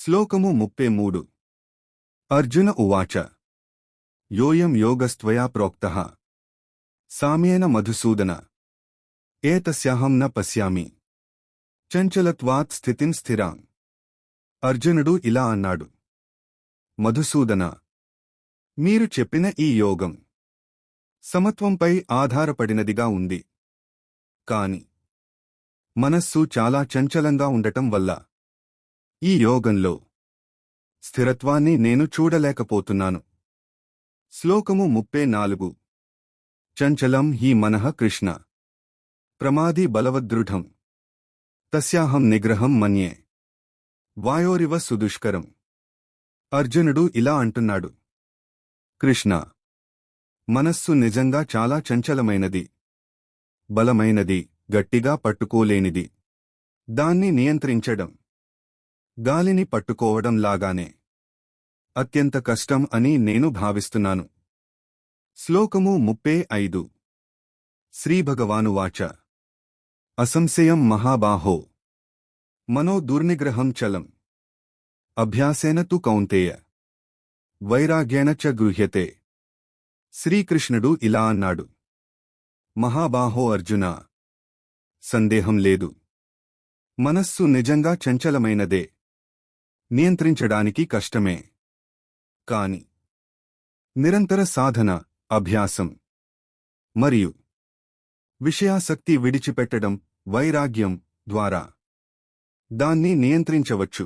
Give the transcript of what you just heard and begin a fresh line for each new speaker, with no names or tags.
శ్లోకము 33 అర్జున ఉవాచ యోయం యోగస్త్వయా ప్రోక్తః సామ్యేన మధుసూదన ఏతస్యాహం న పశ్యామి చంచలత్వాత్ స్థితిం స్థిరాం. అర్జునుడు ఇలా అన్నాడు, మధుసూదన, మీరు చెప్పిన ఈ యోగం సమత్వంపై ఆధారపడినదిగా ఉంది. కాని మనస్సు చాలా చంచలంగా ఉండటం వల్ల ఈ యోగంలో స్థిరత్వాన్ని నేను చూడలేకపోతున్నాను. శ్లోకము 34 చంచలం హి మనః కృష్ణ ప్రమాది బలవదృఢం తస్యాహం నిగ్రహం మన్యే వాయోరివ సుదుష్కరం. అర్జునుడు ఇలా అంటున్నాడు, కృష్ణ, మనస్సు నిజంగా చాలా చంచలమైనది, బలమైనది, గట్టిగా పట్టుకోలేనిది. దాన్ని నియంత్రించడం గాలిని పట్టుకోవడం లాగానే అత్యంత కష్టం అని నేను భావిస్తున్నాను. శ్లోకము 35 శ్రీభగవానువాచ అసంశయం మహాబాహో మనో దుర్నిగ్రహం చలం అభ్యాసేన తు కౌంతేయ వైరాగ్యేన చ గృహ్యతే. శ్రీకృష్ణుడు ఇలా అన్నాడు, మహాబాహో అర్జున, సందేహం లేదు, మనస్సు నిజంగా చంచలమైనదే, నియంత్రించడానికి కష్టమే. కాని నిరంతర సాధన, అభ్యాసం మరియు విషయాసక్తి విడిచిపెట్టడం, వైరాగ్యం ద్వారా దాన్ని నియంత్రించవచ్చు.